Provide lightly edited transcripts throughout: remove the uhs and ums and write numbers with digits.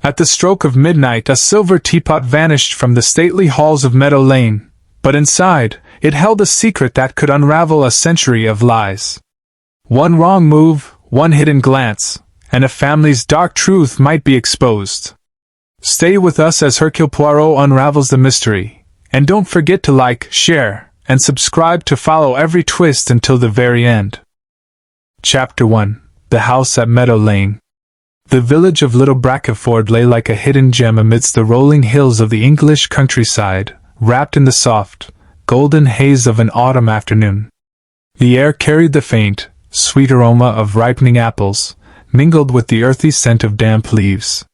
At the stroke of midnight, a silver teapot vanished from the stately halls of Meadow Lane, but inside, it held a secret that could unravel a century of lies. One wrong move, one hidden glance, and a family's dark truth might be exposed. Stay with us as Hercule Poirot unravels the mystery, and don't forget to like, share, and subscribe to follow every twist until the very end. Chapter 1: The House at Meadow Lane. The village of Little Brackenford lay like a hidden gem amidst the rolling hills of the English countryside, wrapped in the soft, golden haze of an autumn afternoon. The air carried the faint, sweet aroma of ripening apples, mingled with the earthy scent of damp leaves.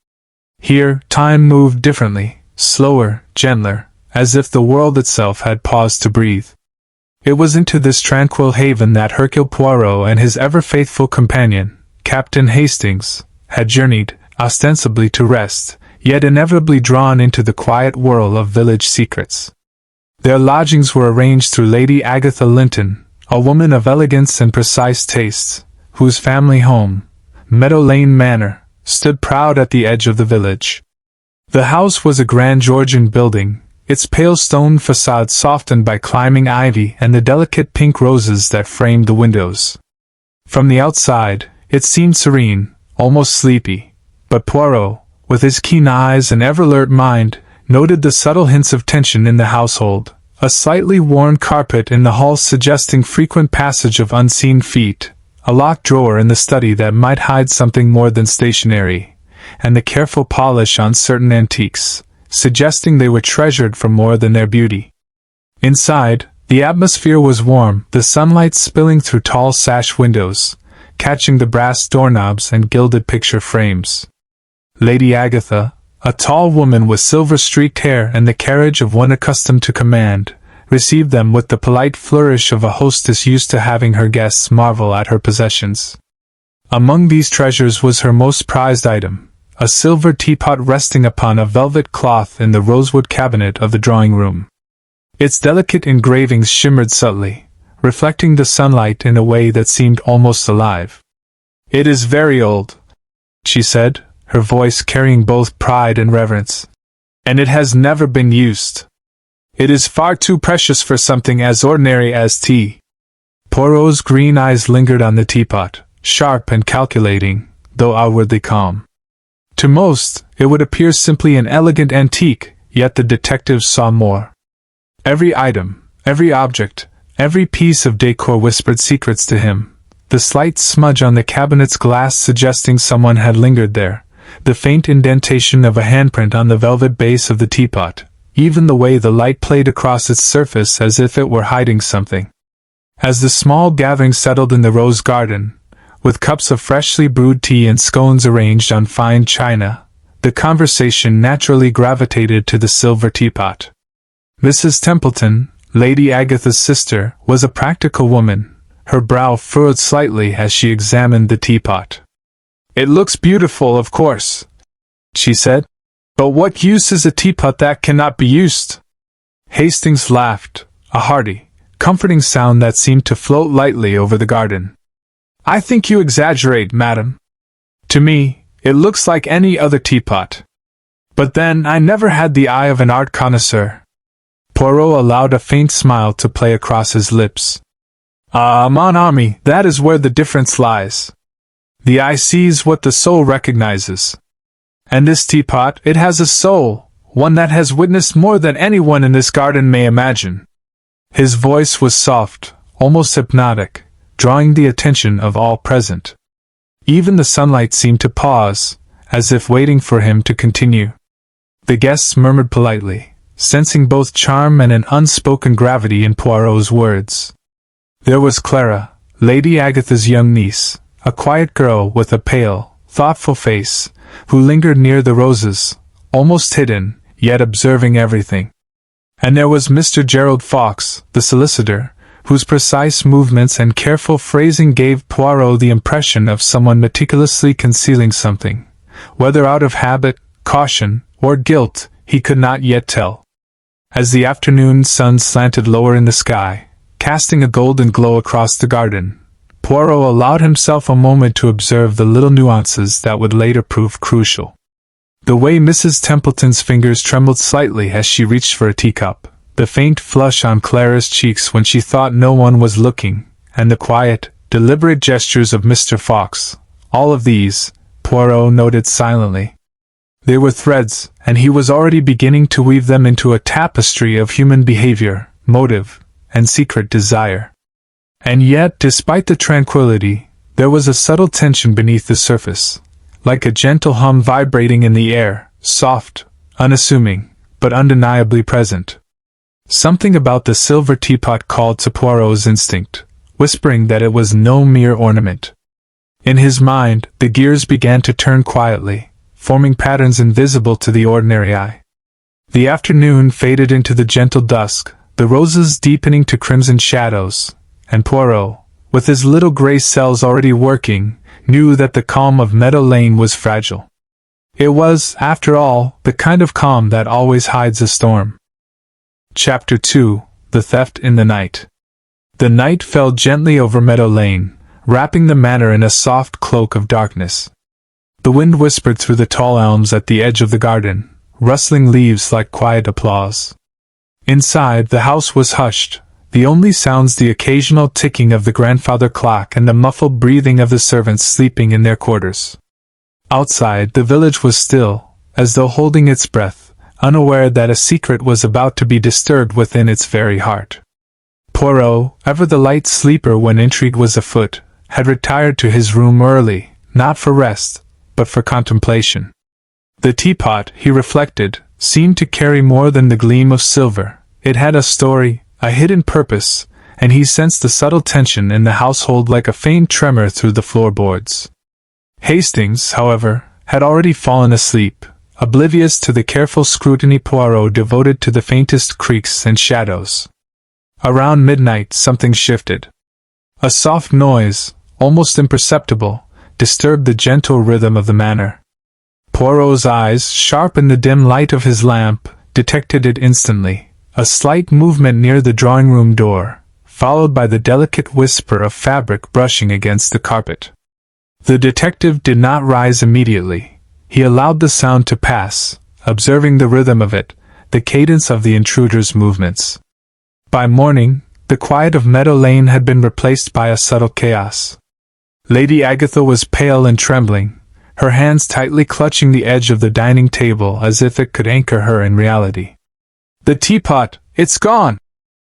Here, time moved differently, slower, gentler, as if the world itself had paused to breathe. It was into this tranquil haven that Hercule Poirot and his ever-faithful companion, Captain Hastings, had journeyed, ostensibly to rest, yet inevitably drawn into the quiet whirl of village secrets. Their lodgings were arranged through Lady Agatha Linton, a woman of elegance and precise tastes, whose family home, Meadow Lane Manor, stood proud at the edge of the village. The house was a grand Georgian building, its pale stone facade softened by climbing ivy and the delicate pink roses that framed the windows. From the outside, it seemed serene, almost sleepy, but Poirot, with his keen eyes and ever-alert mind, noted the subtle hints of tension in the household, a slightly worn carpet in the hall suggesting frequent passage of unseen feet, a locked drawer in the study that might hide something more than stationery, and the careful polish on certain antiques, suggesting they were treasured for more than their beauty. Inside, the atmosphere was warm, the sunlight spilling through tall sash windows, catching the brass doorknobs and gilded picture frames. Lady Agatha, a tall woman with silver-streaked hair and the carriage of one accustomed to command, received them with the polite flourish of a hostess used to having her guests marvel at her possessions. Among these treasures was her most prized item, a silver teapot resting upon a velvet cloth in the rosewood cabinet of the drawing-room. Its delicate engravings shimmered subtly, reflecting the sunlight in a way that seemed almost alive. "It is very old," she said, her voice carrying both pride and reverence. "And it has never been used. It is far too precious for something as ordinary as tea." Poirot's green eyes lingered on the teapot, sharp and calculating, though outwardly calm. To most, it would appear simply an elegant antique, yet the detective saw more. Every item, every object, every piece of decor whispered secrets to him, the slight smudge on the cabinet's glass suggesting someone had lingered there, the faint indentation of a handprint on the velvet base of the teapot, even the way the light played across its surface as if it were hiding something. As the small gathering settled in the rose garden, with cups of freshly brewed tea and scones arranged on fine china, the conversation naturally gravitated to the silver teapot. Mrs. Templeton, Lady Agatha's sister, was a practical woman, her brow furrowed slightly as she examined the teapot. "It looks beautiful, of course," she said, "but what use is a teapot that cannot be used?" Hastings laughed, a hearty, comforting sound that seemed to float lightly over the garden. "I think you exaggerate, madam. To me, it looks like any other teapot. But then, I never had the eye of an art connoisseur." Poirot allowed a faint smile to play across his lips. "Ah, mon ami, that is where the difference lies. The eye sees what the soul recognizes. And this teapot, it has a soul, one that has witnessed more than anyone in this garden may imagine." His voice was soft, almost hypnotic, drawing the attention of all present. Even the sunlight seemed to pause, as if waiting for him to continue. The guests murmured politely, sensing both charm and an unspoken gravity in Poirot's words. There was Clara, Lady Agatha's young niece, a quiet girl with a pale, thoughtful face, who lingered near the roses, almost hidden, yet observing everything. And there was Mr. Gerald Fawkes, the solicitor, whose precise movements and careful phrasing gave Poirot the impression of someone meticulously concealing something. Whether out of habit, caution, or guilt, he could not yet tell. As the afternoon sun slanted lower in the sky, casting a golden glow across the garden, Poirot allowed himself a moment to observe the little nuances that would later prove crucial. The way Mrs. Templeton's fingers trembled slightly as she reached for a teacup, the faint flush on Clara's cheeks when she thought no one was looking, and the quiet, deliberate gestures of Mr. Fox, all of these, Poirot noted silently. They were threads, and he was already beginning to weave them into a tapestry of human behavior, motive, and secret desire. And yet, despite the tranquility, there was a subtle tension beneath the surface, like a gentle hum vibrating in the air, soft, unassuming, but undeniably present. Something about the silver teapot called to Poirot's instinct, whispering that it was no mere ornament. In his mind, the gears began to turn quietly, forming patterns invisible to the ordinary eye. The afternoon faded into the gentle dusk, the roses deepening to crimson shadows, and Poirot, with his little gray cells already working, knew that the calm of Meadow Lane was fragile. It was, after all, the kind of calm that always hides a storm. Chapter 2: The Theft in the Night. The night fell gently over Meadow Lane, wrapping the manor in a soft cloak of darkness. The wind whispered through the tall elms at the edge of the garden, rustling leaves like quiet applause. Inside, the house was hushed, the only sounds the occasional ticking of the grandfather clock and the muffled breathing of the servants sleeping in their quarters. Outside, the village was still, as though holding its breath, unaware that a secret was about to be disturbed within its very heart. Poirot, ever the light sleeper when intrigue was afoot, had retired to his room early, not for rest, but for contemplation. The teapot, he reflected, seemed to carry more than the gleam of silver. It had a story, a hidden purpose, and he sensed the subtle tension in the household like a faint tremor through the floorboards. Hastings, however, had already fallen asleep, oblivious to the careful scrutiny Poirot devoted to the faintest creaks and shadows. Around midnight something shifted. A soft noise, almost imperceptible, disturbed the gentle rhythm of the manor. Poirot's eyes, sharp in the dim light of his lamp, detected it instantly, a slight movement near the drawing-room door, followed by the delicate whisper of fabric brushing against the carpet. The detective did not rise immediately. He allowed the sound to pass, observing the rhythm of it, the cadence of the intruder's movements. By morning, the quiet of Meadow Lane had been replaced by a subtle chaos. Lady Agatha was pale and trembling, her hands tightly clutching the edge of the dining table as if it could anchor her in reality. "The teapot, it's gone!"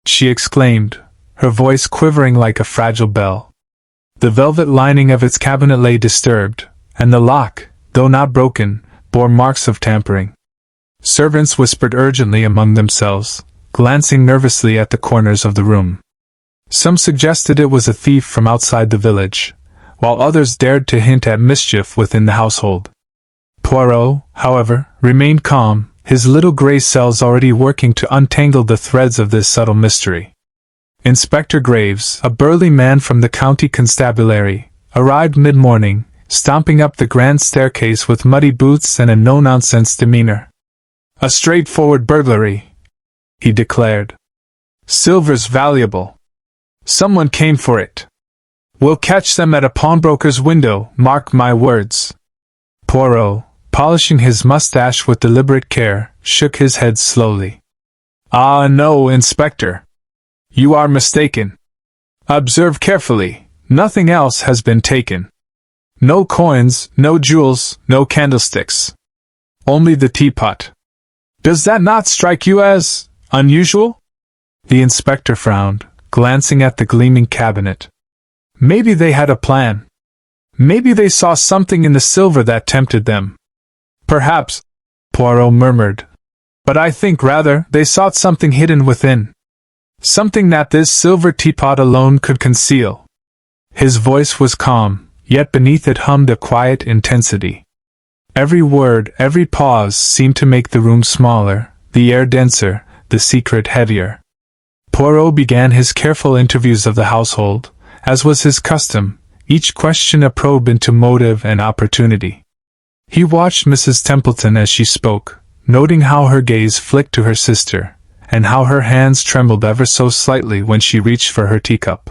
she exclaimed, her voice quivering like a fragile bell. The velvet lining of its cabinet lay disturbed, and the lock, though not broken, bore marks of tampering. Servants whispered urgently among themselves, glancing nervously at the corners of the room. Some suggested it was a thief from outside the village, while others dared to hint at mischief within the household. Poirot, however, remained calm, his little gray cells already working to untangle the threads of this subtle mystery. Inspector Graves, a burly man from the county constabulary, arrived mid-morning, stomping up the grand staircase with muddy boots and a no-nonsense demeanor. "A straightforward burglary," he declared. "Silver's valuable. Someone came for it. We'll catch them at a pawnbroker's window, mark my words." Poirot, polishing his mustache with deliberate care, shook his head slowly. "Ah, no, Inspector. You are mistaken. Observe carefully, nothing else has been taken. No coins, no jewels, no candlesticks. Only the teapot. Does that not strike you as unusual?" The inspector frowned, glancing at the gleaming cabinet. Maybe they had a plan. Maybe they saw something in the silver that tempted them. "Perhaps," Poirot murmured. "But I think rather they sought something hidden within. Something that this silver teapot alone could conceal." His voice was calm, yet beneath it hummed a quiet intensity. Every word, every pause seemed to make the room smaller, the air denser, the secret heavier. Poirot began his careful interviews of the household, as was his custom, each question a probe into motive and opportunity. He watched Mrs. Templeton as she spoke, noting how her gaze flicked to her sister, and how her hands trembled ever so slightly when she reached for her teacup.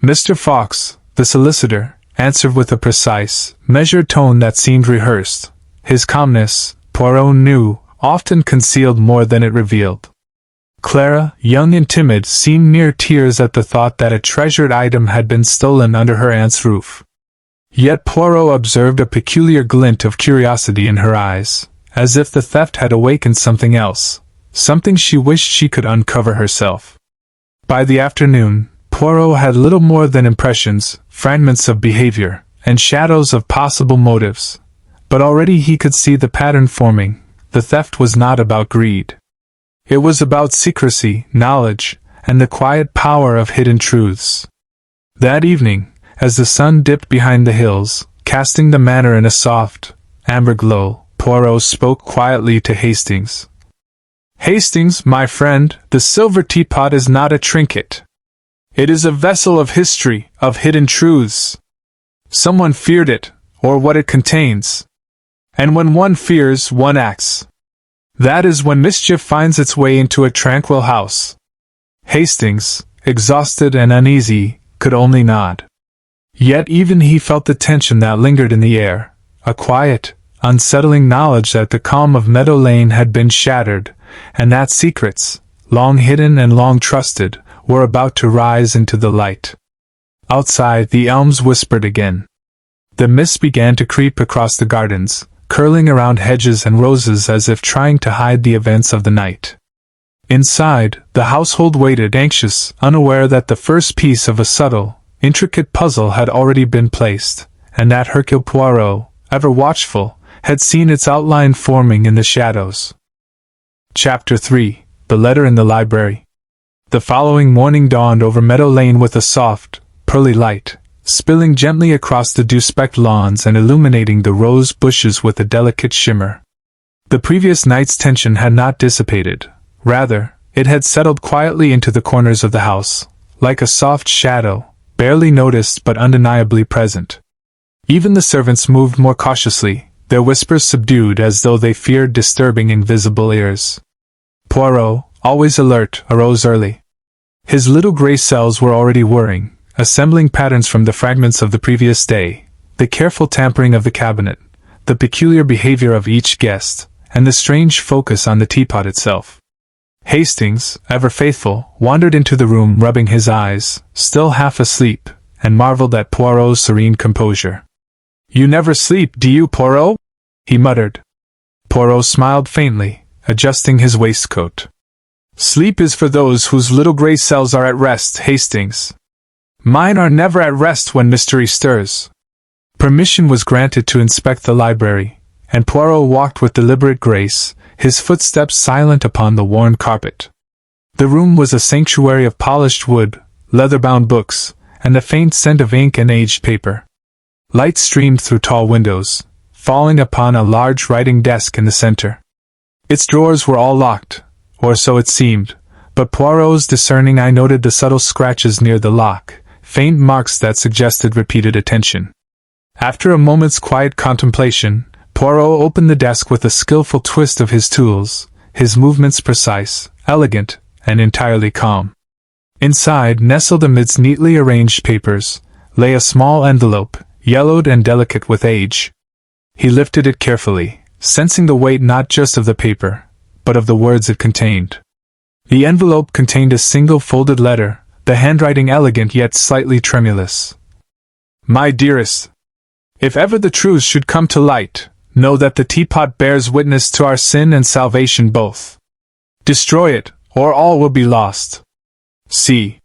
Mr. Fox, the solicitor, answered with a precise, measured tone that seemed rehearsed. His calmness, Poirot knew, often concealed more than it revealed. Clara, young and timid, seemed near tears at the thought that a treasured item had been stolen under her aunt's roof. Yet Poirot observed a peculiar glint of curiosity in her eyes, as if the theft had awakened something else, something she wished she could uncover herself. By the afternoon, Poirot had little more than impressions, fragments of behavior, and shadows of possible motives. But already he could see the pattern forming. The theft was not about greed. It was about secrecy, knowledge, and the quiet power of hidden truths. That evening, as the sun dipped behind the hills, casting the manor in a soft, amber glow, Poirot spoke quietly to Hastings. "Hastings, my friend, the Silver Teapot is not a trinket. It is a vessel of history, of hidden truths. Someone feared it, or what it contains. And when one fears, one acts. That is when mischief finds its way into a tranquil house." Hastings, exhausted and uneasy, could only nod. Yet even he felt the tension that lingered in the air, a quiet, unsettling knowledge that the calm of Meadow Lane had been shattered, and that secrets, long hidden and long trusted, were about to rise into the light. Outside, the elms whispered again. The mist began to creep across the gardens, curling around hedges and roses as if trying to hide the events of the night. Inside, the household waited, anxious, unaware that the first piece of a subtle, intricate puzzle had already been placed, and that Hercule Poirot, ever watchful, had seen its outline forming in the shadows. Chapter 3. The Letter in the Library. The following morning dawned over Meadow Lane with a soft, pearly light, spilling gently across the dew-specked lawns and illuminating the rose bushes with a delicate shimmer. The previous night's tension had not dissipated. Rather, it had settled quietly into the corners of the house, like a soft shadow, barely noticed but undeniably present. Even the servants moved more cautiously, their whispers subdued as though they feared disturbing invisible ears. Poirot, always alert, arose early. His little grey cells were already whirring, assembling patterns from the fragments of the previous day, the careful tampering of the cabinet, the peculiar behavior of each guest, and the strange focus on the teapot itself. Hastings, ever faithful, wandered into the room rubbing his eyes, still half asleep, and marveled at Poirot's serene composure. "You never sleep, do you, Poirot?" he muttered. Poirot smiled faintly, adjusting his waistcoat. "Sleep is for those whose little grey cells are at rest, Hastings. Mine are never at rest when mystery stirs." Permission was granted to inspect the library, and Poirot walked with deliberate grace, his footsteps silent upon the worn carpet. The room was a sanctuary of polished wood, leather-bound books, and the faint scent of ink and aged paper. Light streamed through tall windows, falling upon a large writing desk in the center. Its drawers were all locked, or so it seemed, but Poirot's discerning eye noted the subtle scratches near the lock, faint marks that suggested repeated attention. After a moment's quiet contemplation, Poirot opened the desk with a skillful twist of his tools, his movements precise, elegant, and entirely calm. Inside, nestled amidst neatly arranged papers, lay a small envelope, yellowed and delicate with age. He lifted it carefully, sensing the weight not just of the paper, but of the words it contained. The envelope contained a single folded letter, the handwriting elegant yet slightly tremulous. "My dearest, if ever the truth should come to light, know that the teapot bears witness to our sin and salvation both. Destroy it, or all will be lost. See."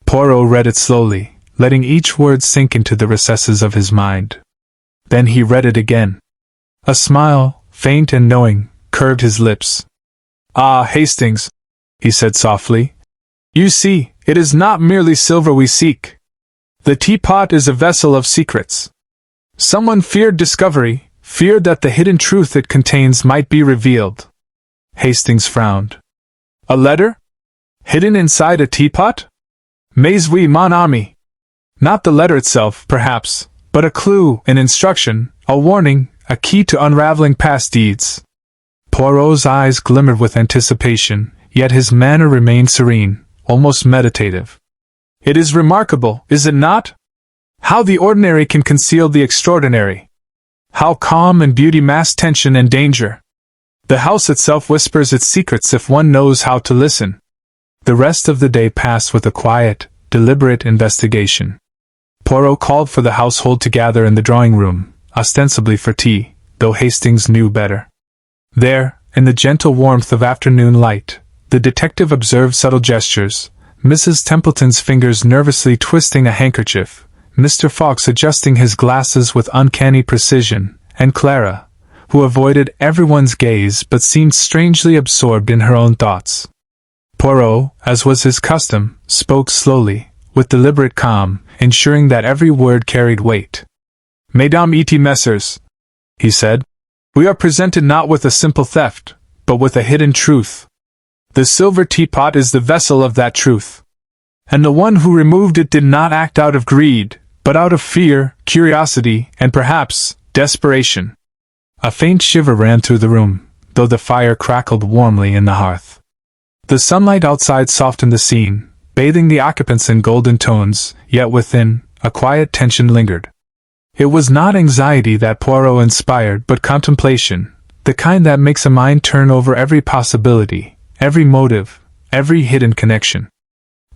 Poirot read it slowly, letting each word sink into the recesses of his mind. Then he read it again. A smile, faint and knowing, curved his lips. "Ah, Hastings," he said softly, "you see, it is not merely silver we seek. The teapot is a vessel of secrets. Someone feared discovery, feared that the hidden truth it contains might be revealed." Hastings frowned. "A letter? Hidden inside a teapot? Mais oui, mon ami. Not the letter itself, perhaps, but a clue, an instruction, a warning, a key to unraveling past deeds." Poirot's eyes glimmered with anticipation, yet his manner remained serene, almost meditative. "It is remarkable, is it not? How the ordinary can conceal the extraordinary. How calm and beauty mask tension and danger. The house itself whispers its secrets if one knows how to listen. The rest of the day passed with a quiet, deliberate investigation. Poirot called for the household to gather in the drawing room, ostensibly for tea, though Hastings knew better. There, in the gentle warmth of afternoon light, the detective observed subtle gestures, Mrs. Templeton's fingers nervously twisting a handkerchief, Mr. Fawkes adjusting his glasses with uncanny precision, and Clara, who avoided everyone's gaze but seemed strangely absorbed in her own thoughts. Poirot, as was his custom, spoke slowly, with deliberate calm, ensuring that every word carried weight. "Mesdames et messieurs," he said, "we are presented not with a simple theft, but with a hidden truth. The Silver Teapot is the vessel of that truth. And the one who removed it did not act out of greed, but out of fear, curiosity, and perhaps, desperation." A faint shiver ran through the room, though the fire crackled warmly in the hearth. The sunlight outside softened the scene, bathing the occupants in golden tones, yet within, a quiet tension lingered. It was not anxiety that Poirot inspired, but contemplation, the kind that makes a mind turn over every possibility, every motive, every hidden connection.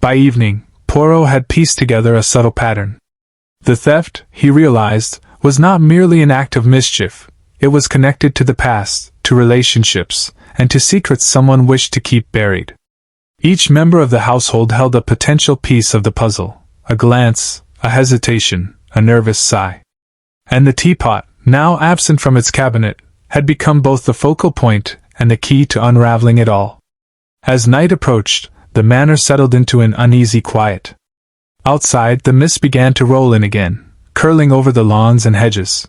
By evening, Poirot had pieced together a subtle pattern. The theft, he realized, was not merely an act of mischief. It was connected to the past, to relationships, and to secrets someone wished to keep buried. Each member of the household held a potential piece of the puzzle, a glance, a hesitation, a nervous sigh. And the teapot, now absent from its cabinet, had become both the focal point and the key to unraveling it all. As night approached, the manor settled into an uneasy quiet. Outside, the mist began to roll in again, curling over the lawns and hedges.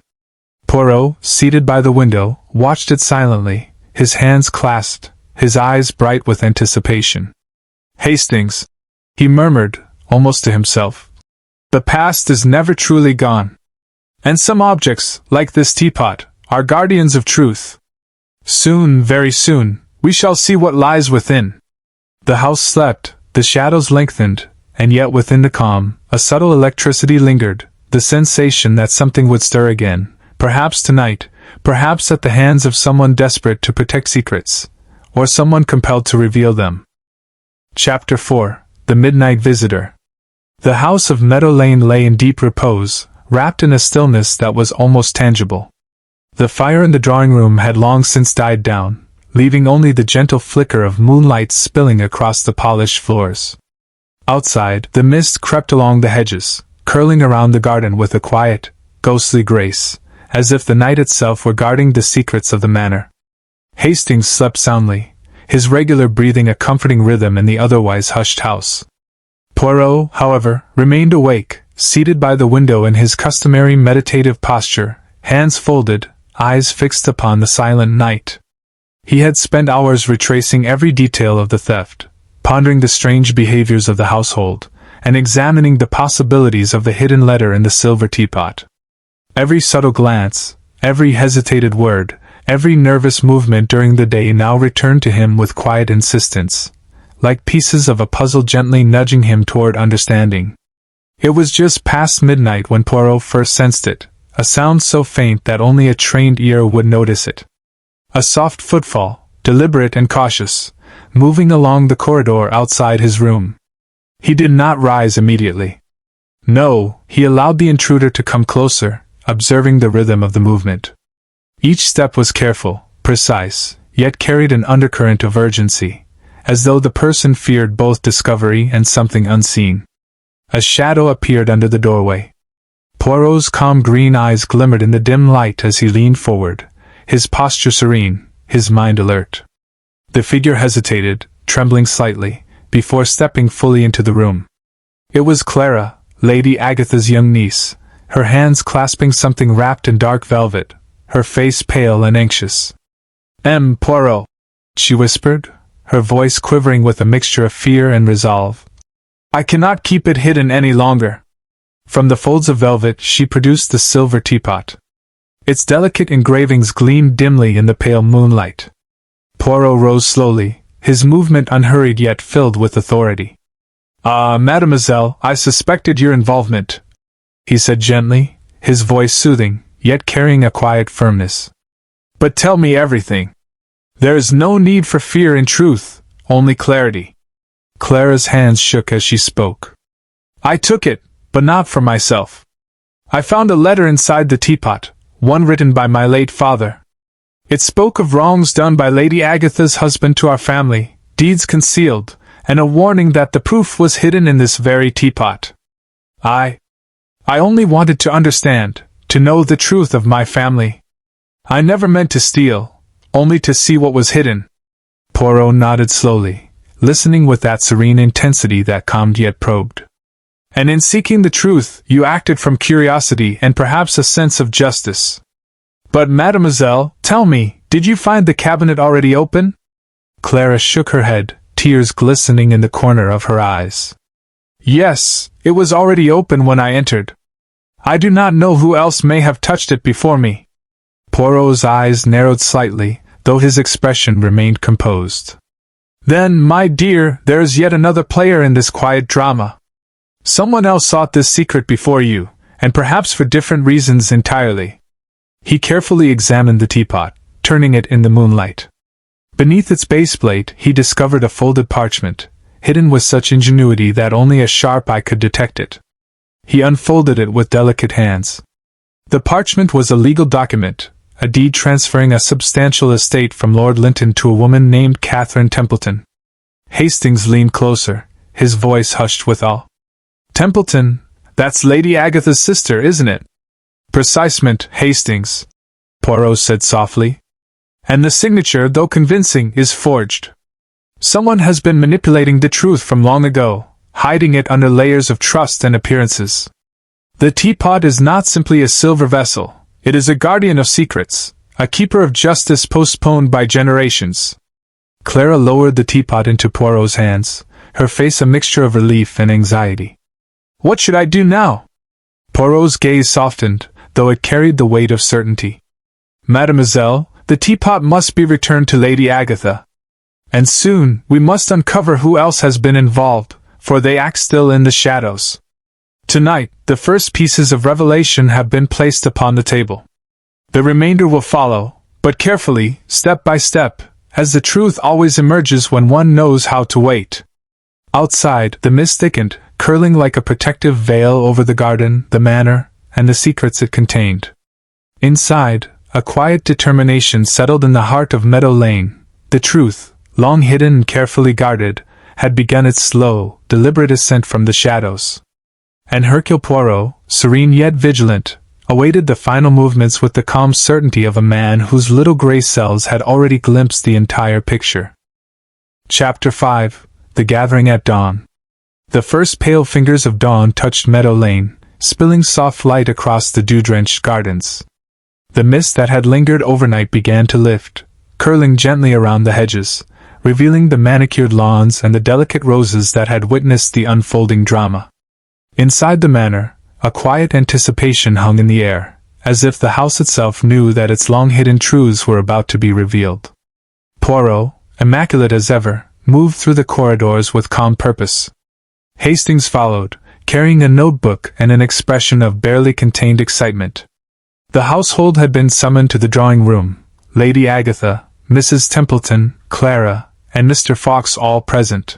Poirot, seated by the window, watched it silently, his hands clasped, his eyes bright with anticipation. "Hastings," he murmured, almost to himself. "The past is never truly gone. And some objects, like this teapot, are guardians of truth. Soon, very soon, we shall see what lies within." The house slept, the shadows lengthened, and yet within the calm, a subtle electricity lingered, the sensation that something would stir again, perhaps tonight, perhaps at the hands of someone desperate to protect secrets, or someone compelled to reveal them. Chapter 4: The Midnight Visitor. The house of Meadow Lane lay in deep repose, wrapped in a stillness that was almost tangible. The fire in the drawing-room had long since died down, leaving only the gentle flicker of moonlight spilling across the polished floors. Outside, the mist crept along the hedges, curling around the garden with a quiet, ghostly grace, as if the night itself were guarding the secrets of the manor. Hastings slept soundly, his regular breathing a comforting rhythm in the otherwise hushed house. Poirot, however, remained awake, seated by the window in his customary meditative posture, hands folded, eyes fixed upon the silent night. He had spent hours retracing every detail of the theft, pondering the strange behaviors of the household, and examining the possibilities of the hidden letter in the silver teapot. Every subtle glance, every hesitated word, every nervous movement during the day now returned to him with quiet insistence, like pieces of a puzzle gently nudging him toward understanding. It was just past midnight when Poirot first sensed it, a sound so faint that only a trained ear would notice it. A soft footfall, deliberate and cautious, moving along the corridor outside his room. He did not rise immediately. No, he allowed the intruder to come closer, observing the rhythm of the movement. Each step was careful, precise, yet carried an undercurrent of urgency, as though the person feared both discovery and something unseen. A shadow appeared under the doorway. Poirot's calm green eyes glimmered in the dim light as he leaned forward, his posture serene, his mind alert. The figure hesitated, trembling slightly, before stepping fully into the room. It was Clara, Lady Agatha's young niece, her hands clasping something wrapped in dark velvet, her face pale and anxious. "Poirot," she whispered, her voice quivering with a mixture of fear and resolve. "I cannot keep it hidden any longer." From the folds of velvet she produced the silver teapot. Its delicate engravings gleamed dimly in the pale moonlight. Poirot rose slowly, his movement unhurried yet filled with authority. "Mademoiselle, I suspected your involvement," he said gently, his voice soothing, yet carrying a quiet firmness. "But tell me everything." There is no need for fear in truth, only clarity. Clara's hands shook as she spoke. I took it, but not for myself. I found a letter inside the teapot, one written by my late father. It spoke of wrongs done by Lady Agatha's husband to our family, deeds concealed, and a warning that the proof was hidden in this very teapot. I only wanted to understand, to know the truth of my family. I never meant to steal, only to see what was hidden. Poirot nodded slowly, listening with that serene intensity that calmed yet probed. And in seeking the truth, you acted from curiosity and perhaps a sense of justice. But mademoiselle, tell me, did you find the cabinet already open? Clara shook her head, tears glistening in the corner of her eyes. Yes, it was already open when I entered. I do not know who else may have touched it before me. Poirot's eyes narrowed slightly, though his expression remained composed. Then, my dear, there is yet another player in this quiet drama. Someone else sought this secret before you, and perhaps for different reasons entirely. He carefully examined the teapot, turning it in the moonlight. Beneath its base plate, he discovered a folded parchment, hidden with such ingenuity that only a sharp eye could detect it. He unfolded it with delicate hands. The parchment was a legal document, a deed transferring a substantial estate from Lord Linton to a woman named Catherine Templeton. Hastings leaned closer, his voice hushed with awe. Templeton, that's Lady Agatha's sister, isn't it? Precisement, Hastings, Poirot said softly. And the signature, though convincing, is forged. Someone has been manipulating the truth from long ago, hiding it under layers of trust and appearances. The teapot is not simply a silver vessel, it is a guardian of secrets, a keeper of justice postponed by generations. Clara lowered the teapot into Poirot's hands, her face a mixture of relief and anxiety. What should I do now? Poirot's gaze softened, though it carried the weight of certainty. Mademoiselle, the teapot must be returned to Lady Agatha. And soon, we must uncover who else has been involved, for they act still in the shadows. Tonight, the first pieces of revelation have been placed upon the table. The remainder will follow, but carefully, step by step, as the truth always emerges when one knows how to wait. Outside, the mist thickened, curling like a protective veil over the garden, the manor, and the secrets it contained. Inside, a quiet determination settled in the heart of Meadow Lane. The truth, long hidden and carefully guarded, had begun its slow, deliberate ascent from the shadows. And Hercule Poirot, serene yet vigilant, awaited the final movements with the calm certainty of a man whose little gray cells had already glimpsed the entire picture. Chapter 5. The Gathering at Dawn. The first pale fingers of dawn touched Meadow Lane, spilling soft light across the dew-drenched gardens. The mist that had lingered overnight began to lift, curling gently around the hedges, revealing the manicured lawns and the delicate roses that had witnessed the unfolding drama. Inside the manor, a quiet anticipation hung in the air, as if the house itself knew that its long-hidden truths were about to be revealed. Poirot, immaculate as ever, moved through the corridors with calm purpose. Hastings followed, carrying a notebook and an expression of barely contained excitement. The household had been summoned to the drawing-room, Lady Agatha, Mrs. Templeton, Clara, and Mr. Fawkes all present.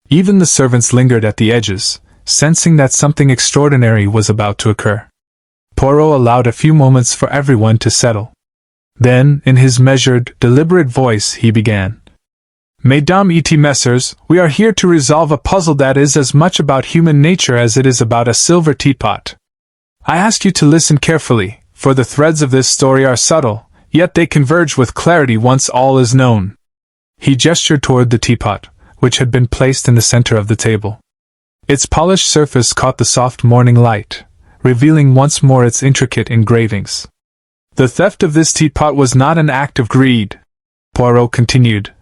Even the servants lingered at the edges, sensing that something extraordinary was about to occur. Poirot allowed a few moments for everyone to settle. Then, in his measured, deliberate voice, he began. Mesdames et messieurs, we are here to resolve a puzzle that is as much about human nature as it is about a silver teapot. I ask you to listen carefully, for the threads of this story are subtle, yet they converge with clarity once all is known. He gestured toward the teapot, which had been placed in the center of the table. Its polished surface caught the soft morning light, revealing once more its intricate engravings. The theft of this teapot was not an act of greed, Poirot continued.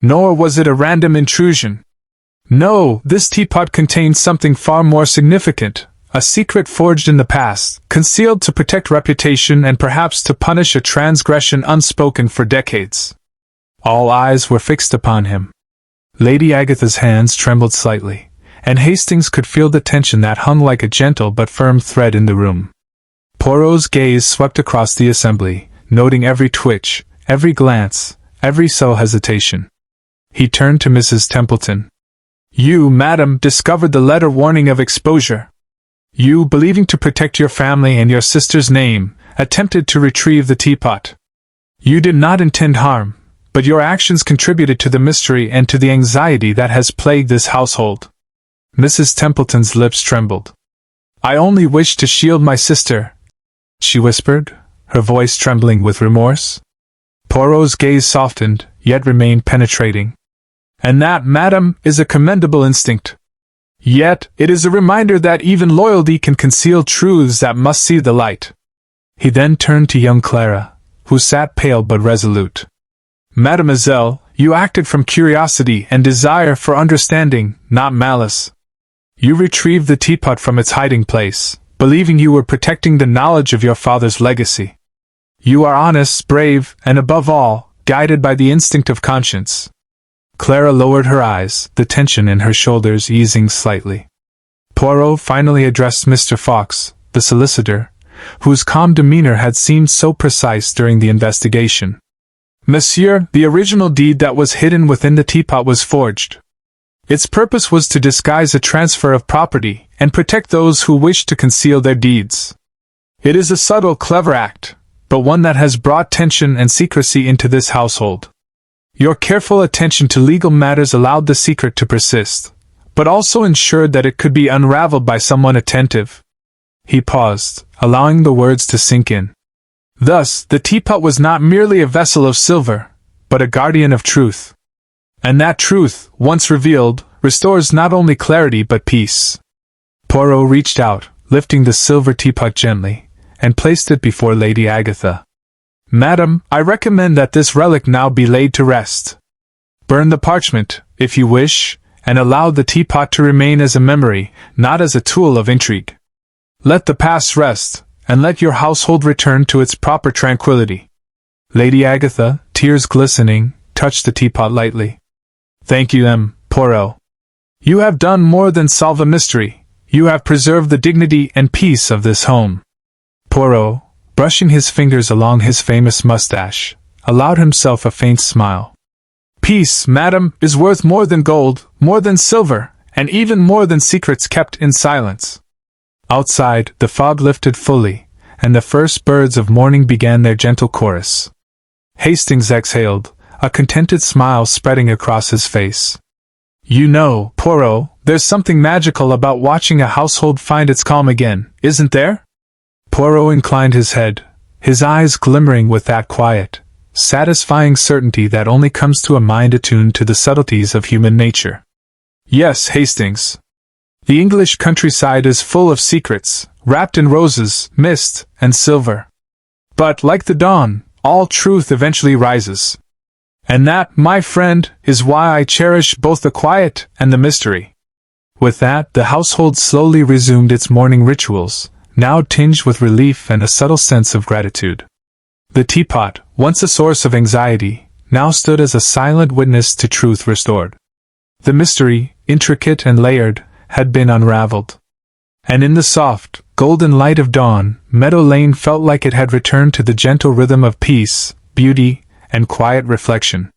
Nor was it a random intrusion. No, this teapot contained something far more significant, a secret forged in the past, concealed to protect reputation and perhaps to punish a transgression unspoken for decades. All eyes were fixed upon him. Lady Agatha's hands trembled slightly, and Hastings could feel the tension that hung like a gentle but firm thread in the room. Poirot's gaze swept across the assembly, noting every twitch, every glance, every subtle hesitation. He turned to Mrs. Templeton. You, madam, discovered the letter warning of exposure. You, believing to protect your family and your sister's name, attempted to retrieve the teapot. You did not intend harm, but your actions contributed to the mystery and to the anxiety that has plagued this household. Mrs. Templeton's lips trembled. I only wished to shield my sister, she whispered, her voice trembling with remorse. Poirot's gaze softened, yet remained penetrating. And that, madam, is a commendable instinct. Yet, it is a reminder that even loyalty can conceal truths that must see the light. He then turned to young Clara, who sat pale but resolute. Mademoiselle, you acted from curiosity and desire for understanding, not malice. You retrieved the teapot from its hiding place, believing you were protecting the knowledge of your father's legacy. You are honest, brave, and above all, guided by the instinct of conscience. Clara lowered her eyes, the tension in her shoulders easing slightly. Poirot finally addressed Mr. Fawkes, the solicitor, whose calm demeanor had seemed so precise during the investigation. Monsieur, the original deed that was hidden within the teapot was forged. Its purpose was to disguise a transfer of property and protect those who wished to conceal their deeds. It is a subtle, clever act, but one that has brought tension and secrecy into this household. Your careful attention to legal matters allowed the secret to persist, but also ensured that it could be unraveled by someone attentive. He paused, allowing the words to sink in. Thus, the teapot was not merely a vessel of silver, but a guardian of truth. And that truth, once revealed, restores not only clarity but peace. Poirot reached out, lifting the silver teapot gently, and placed it before Lady Agatha. Madam, I recommend that this relic now be laid to rest. Burn the parchment, if you wish, and allow the teapot to remain as a memory, not as a tool of intrigue. Let the past rest, and let your household return to its proper tranquility. Lady Agatha, tears glistening, touched the teapot lightly. Thank you, Poirot. You have done more than solve a mystery. You have preserved the dignity and peace of this home. Poirot, brushing his fingers along his famous mustache, allowed himself a faint smile. Peace, madam, is worth more than gold, more than silver, and even more than secrets kept in silence. Outside, the fog lifted fully, and the first birds of morning began their gentle chorus. Hastings exhaled, a contented smile spreading across his face. You know, Poirot, there's something magical about watching a household find its calm again, isn't there? Poirot inclined his head, his eyes glimmering with that quiet, satisfying certainty that only comes to a mind attuned to the subtleties of human nature. Yes, Hastings. The English countryside is full of secrets, wrapped in roses, mist, and silver. But, like the dawn, all truth eventually rises. And that, my friend, is why I cherish both the quiet and the mystery. With that, the household slowly resumed its morning rituals, now tinged with relief and a subtle sense of gratitude. The teapot, once a source of anxiety, now stood as a silent witness to truth restored. The mystery, intricate and layered, had been unraveled. And in the soft, golden light of dawn, Meadow Lane felt like it had returned to the gentle rhythm of peace, beauty, and quiet reflection.